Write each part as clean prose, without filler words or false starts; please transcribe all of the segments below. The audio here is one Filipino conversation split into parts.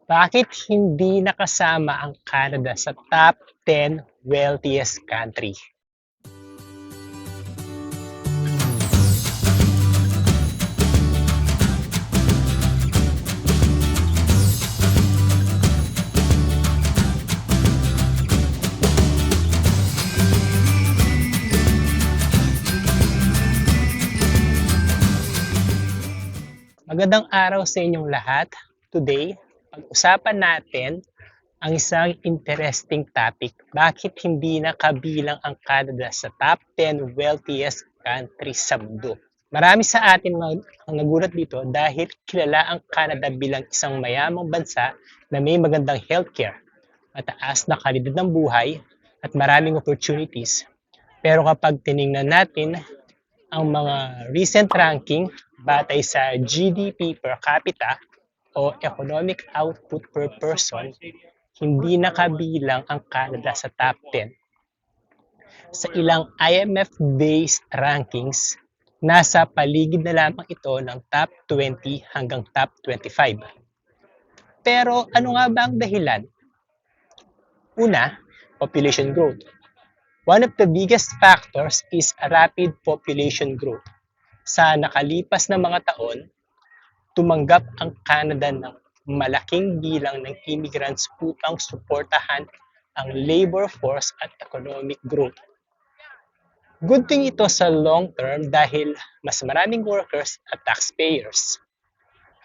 Bakit hindi nakasama ang Canada sa top 10 wealthiest country? Magandang araw sa inyong lahat. Today, pag-usapan natin ang isang interesting topic. Bakit hindi nakabilang ang Canada sa top 10 wealthiest countries sa mundo? Marami sa atin ang nagulat dito dahil kilala ang Canada bilang isang mayamang bansa na may magandang healthcare, mataas na kalidad ng buhay, at maraming opportunities. Pero kapag tiningnan natin ang mga recent ranking batay sa GDP per capita o economic output per person, hindi nakabilang ang Canada sa top 10. Sa ilang IMF-based rankings, nasa paligid na lamang ito ng top 20 hanggang top 25. Pero ano nga ba ang dahilan? Una, population growth. One of the biggest factors is rapid population growth. Sa nakalipas na mga taon, tumanggap ang Canada ng malaking bilang ng immigrants upang suportahan ang labor force at economic growth. Good thing ito sa long term dahil mas maraming workers at taxpayers.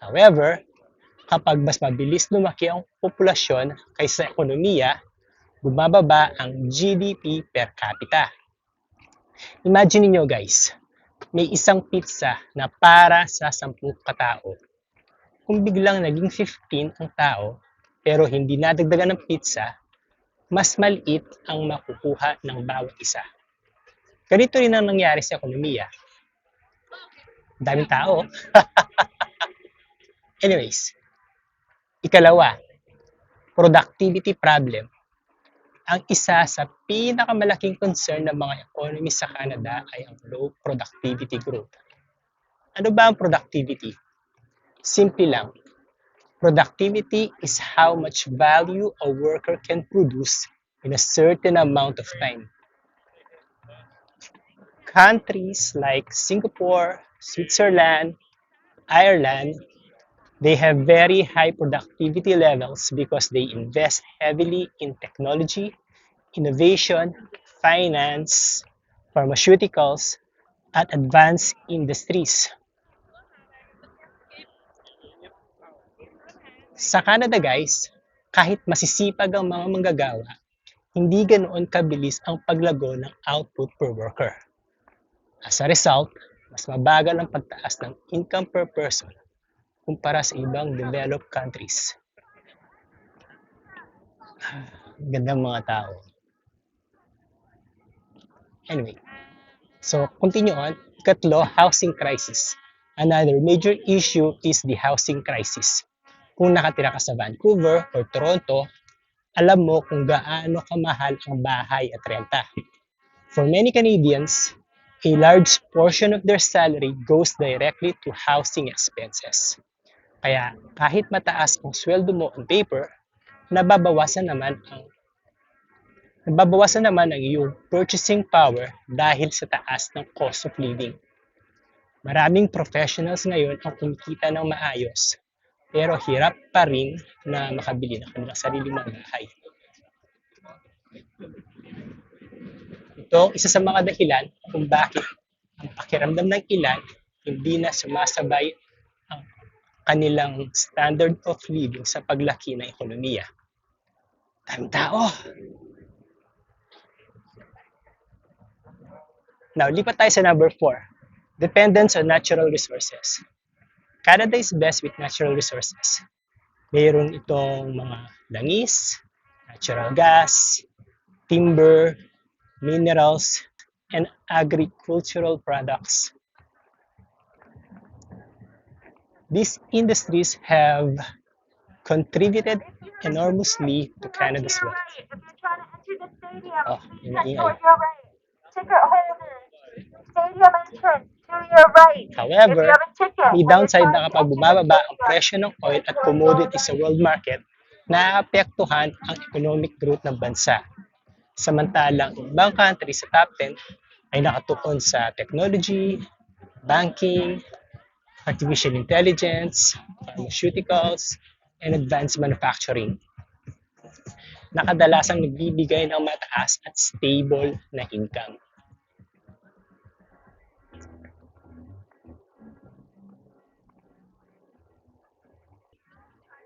However, kapag mas mabilis lumaki ang populasyon kaysa ekonomiya, bumababa ang GDP per capita. Imagine niyo guys, may isang pizza na para sa 10 katao. Kung biglang naging 15 ang tao, pero hindi nadagdagan ng pizza, mas maliit ang makukuha ng bawat isa. Ganito rin ang nangyari sa ekonomiya. Daming tao. Anyways, ikalawa, productivity problem. Ang isa sa pinakamalaking concern ng mga economists sa Canada ay ang low productivity growth. Ano ba ang productivity? Simple lang. Productivity is how much value a worker can produce in a certain amount of time. Countries like Singapore, Switzerland, Ireland, they have very high productivity levels because they invest heavily in technology, innovation, finance, pharmaceuticals, at advanced industries. Sa Canada guys, kahit masisipag ang mga manggagawa, hindi ganoon kabilis ang paglago ng output per worker. As a result, mas mabagal ang pagtaas ng income per person kumpara sa ibang developed countries. Gandang mga tao. Anyway, so continue on. Ikatlo, housing crisis. Another major issue is the housing crisis. Kung nakatira ka sa Vancouver or Toronto, alam mo kung gaano kamahal ang bahay at renta. For many Canadians, a large portion of their salary goes directly to housing expenses. Kaya kahit mataas ang sweldo mo on paper, nababawasan naman ang iyong purchasing power dahil sa taas ng cost of living. Maraming professionals ngayon ang kumikita ng maayos, pero hirap pa rin na makabili ng kanilang sariling mga bahay. Ito ang isa sa mga dahilan kung bakit ang pakiramdam ng ilan hindi na sumasabay ang kanilang standard of living sa paglaki ng ekonomiya. Daming tao! Now, lipat tayo sa number 4. Dependence on natural resources. Canada is blessed with natural resources. Mayroon itong mga langis, natural gas, timber, minerals, and agricultural products. These industries have contributed enormously to Canada's wealth. Oh, ingay. However, may downside na kapag bumababa ang presyo ng oil at commodities sa world market, naapektuhan ang economic growth ng bansa. Samantalang ibang countries sa top 10 ay nakatuon sa technology, banking, artificial intelligence, pharmaceuticals, and advanced manufacturing na kadalasang nagbibigay ng mataas at stable na income.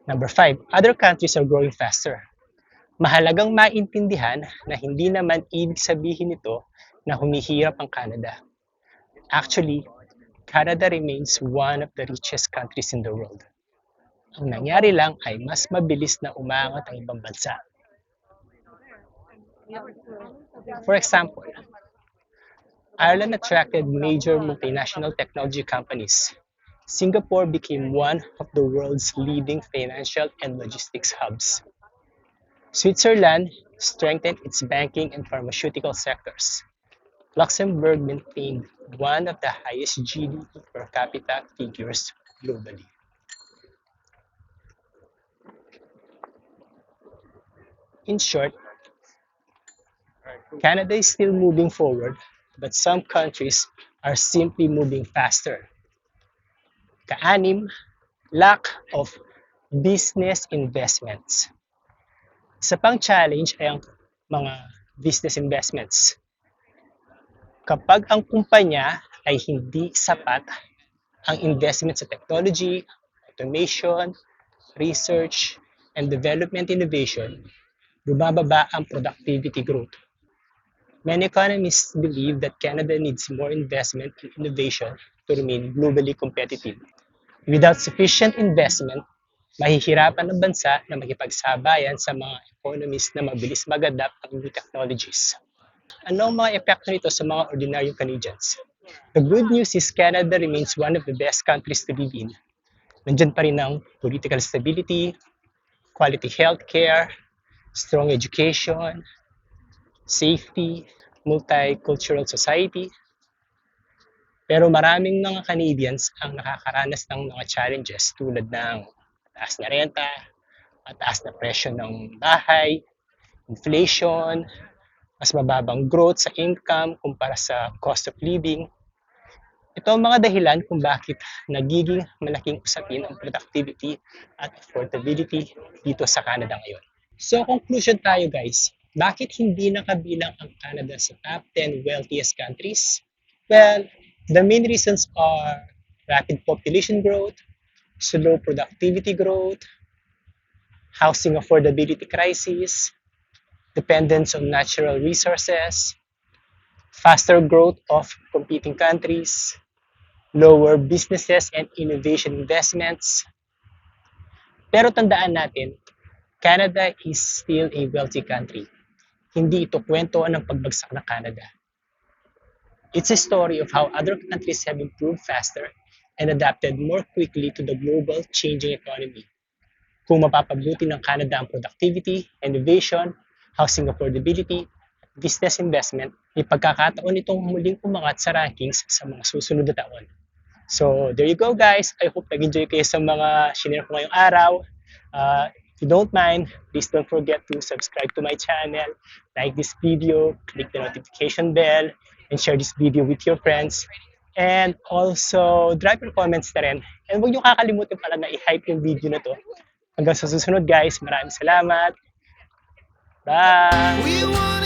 Number 5, other countries are growing faster. Mahalagang maintindihan na hindi naman ibig sabihin nito na humihirap ang Canada. Actually, Canada remains one of the richest countries in the world. Ang nangyari lang ay mas mabilis na umangat ang ibang bansa. For example, Ireland attracted major multinational technology companies. Singapore became one of the world's leading financial and logistics hubs. Switzerland strengthened its banking and pharmaceutical sectors. Luxembourg maintained one of the highest GDP per capita figures globally. In short, Canada is still moving forward, but some countries are simply moving faster. Kaanim, lack of business investments. Isa pang challenge ay ang mga business investments. Kapag ang kumpanya ay hindi sapat ang investment sa technology, automation, research, and development innovation, bumababa ang productivity growth. Many economists believe that Canada needs more investment in innovation to remain globally competitive. Without sufficient investment, mahihirapan ang bansa na makipagsabayan sa mga economies na mabilis mag-adapt ng new technologies. Ano ang mga epekto nito sa mga ordinaryong Canadians? The good news is Canada remains one of the best countries to live in. Nandyan pa rin ang political stability, quality healthcare, strong education, safety, multicultural society. Pero maraming mga Canadians ang nakakaranas ng mga challenges tulad ng mataas na renta, mataas na presyo ng bahay, inflation, mas mababang growth sa income kumpara sa cost of living. Ito ang mga dahilan kung bakit nagiging malaking usapin ang productivity at affordability dito sa Canada ngayon. So conclusion tayo guys, bakit hindi nakabilang ang Canada sa top 10 wealthiest countries? Well, the main reasons are rapid population growth, slow productivity growth, housing affordability crisis, dependence on natural resources, faster growth of competing countries, lower businesses and innovation investments. Pero tandaan natin, Canada is still a wealthy country. Hindi ito kwento ng pagbagsak ng Canada. It's a story of how other countries have improved faster and adapted more quickly to the global changing economy. Kung mapapabuti ng Canada ang productivity, innovation, housing affordability, business investment, may pagkakataon itong muling umangat sa rankings sa mga susunod na taon. So, there you go guys. I hope nag-enjoy kayo sa mga shinare ko ngayong araw. If you don't mind, please don't forget to subscribe to my channel, like this video, click the notification bell, and share this video with your friends. And also, drop your comments na rin. And huwag niyo kakalimutan pala na i-hype yung video na to. Hanggang sa susunod guys, maraming salamat. Bye!